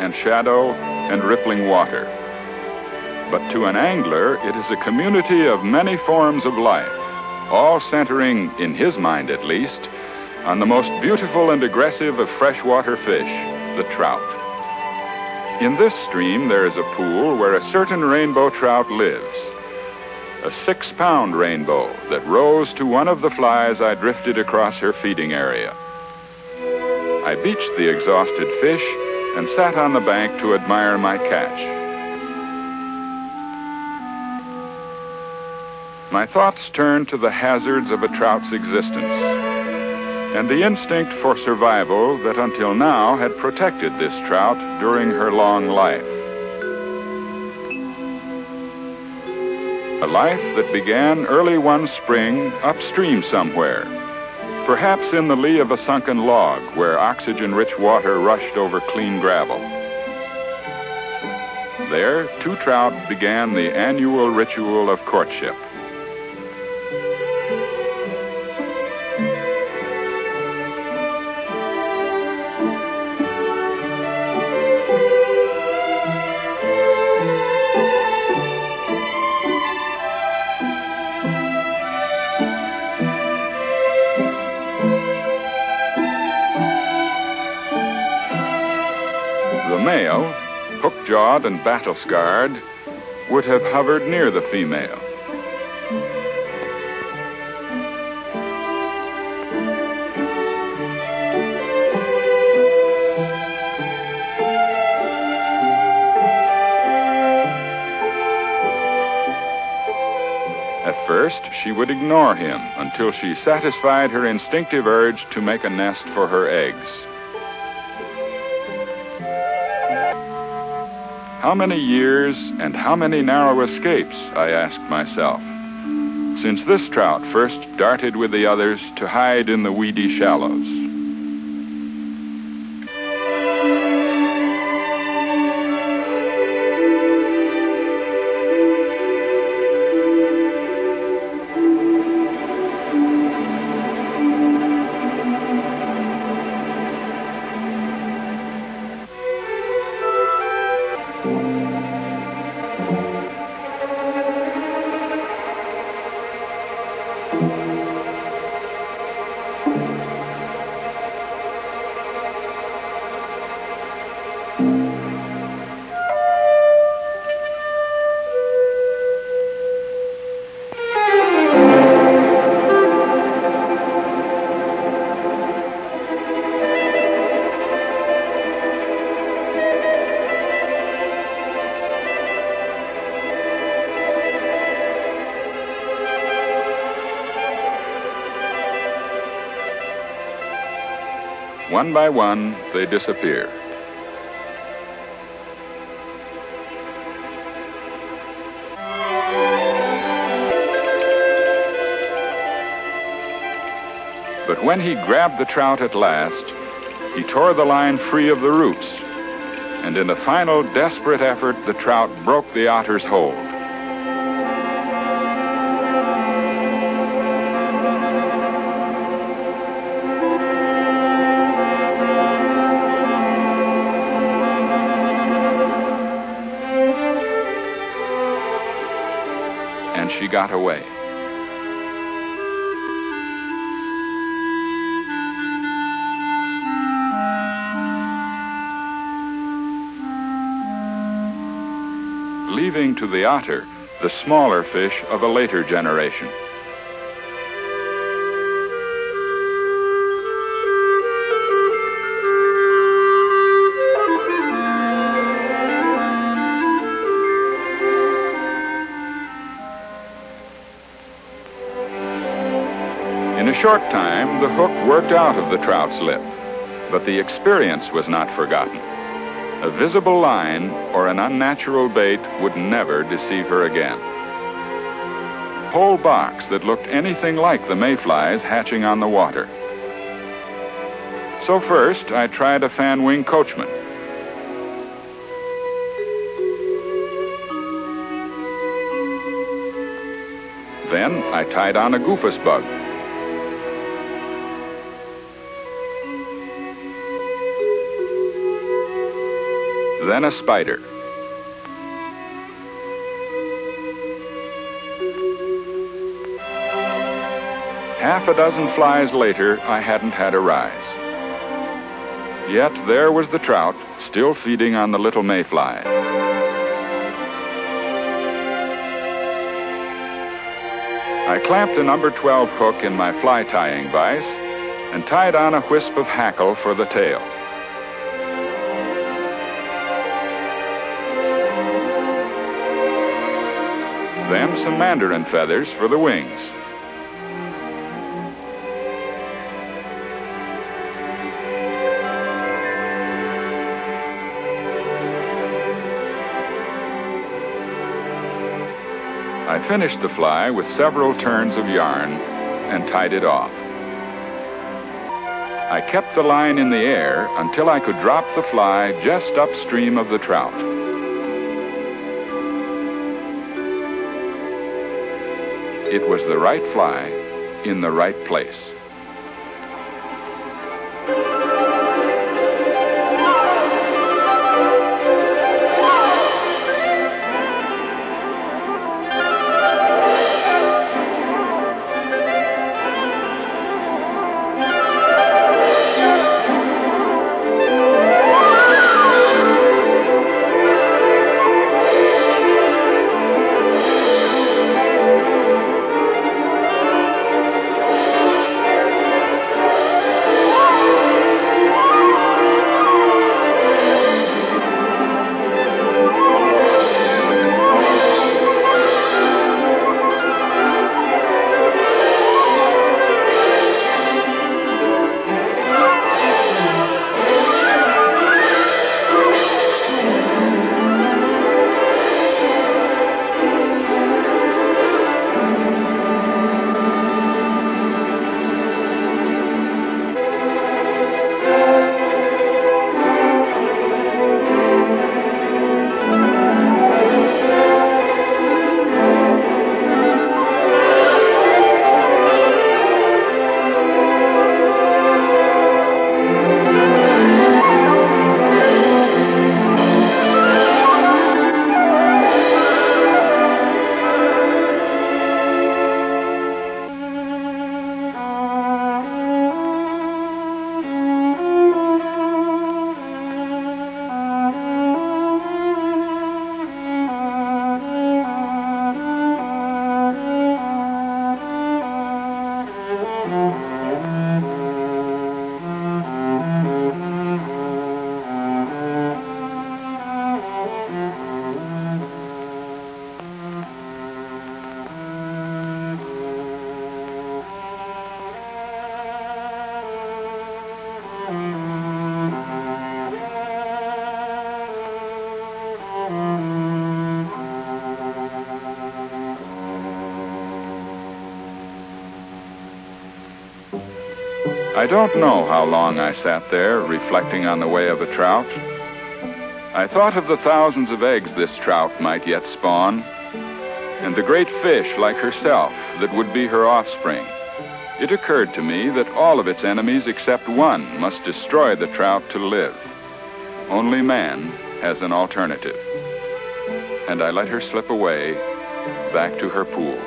and shadow and rippling water. But to an angler, it is a community of many forms of life, all centering, in his mind at least, on the most beautiful and aggressive of freshwater fish, the trout. In this stream, there is a pool where a certain rainbow trout lives, a 6-pound rainbow that rose to one of the flies I drifted across her feeding area. I beached the exhausted fish and sat on the bank to admire my catch. My thoughts turned to the hazards of a trout's existence and the instinct for survival that until now had protected this trout during her long life. A life that began early one spring upstream somewhere, perhaps in the lee of a sunken log where oxygen-rich water rushed over clean gravel. There, two trout began the annual ritual of courtship. The male, hook-jawed and battle-scarred, would have hovered near the female. At first, she would ignore him until she satisfied her instinctive urge to make a nest for her eggs. How many years and how many narrow escapes, I asked myself, since this trout first darted with the others to hide in the weedy shallows. One by one, they disappear. But when he grabbed the trout at last, he tore the line free of the roots, and in a final desperate effort, the trout broke the otter's hold. And she got away. Leaving to the otter the smaller fish of a later generation. In a short time, the hook worked out of the trout's lip, but the experience was not forgotten. A visible line or an unnatural bait would never deceive her again. Whole box that looked anything like the mayflies hatching on the water. So first, I tried a fan-wing coachman. Then I tied on a goofus bug. then a spider. Half a dozen flies later, I hadn't had a rise. Yet there was the trout, still feeding on the little mayfly. I clamped a number 12 hook in my fly tying vise and tied on a wisp of hackle for the tail. Then some mandarin feathers for the wings. I finished the fly with several turns of yarn and tied it off. I kept the line in the air until I could drop the fly just upstream of the trout. It was the right fly in the right place. I don't know how long I sat there, reflecting on the way of a trout. I thought of the thousands of eggs this trout might yet spawn, and the great fish like herself that would be her offspring. It occurred to me that all of its enemies except one must destroy the trout to live. Only man has an alternative. And I let her slip away back to her pool.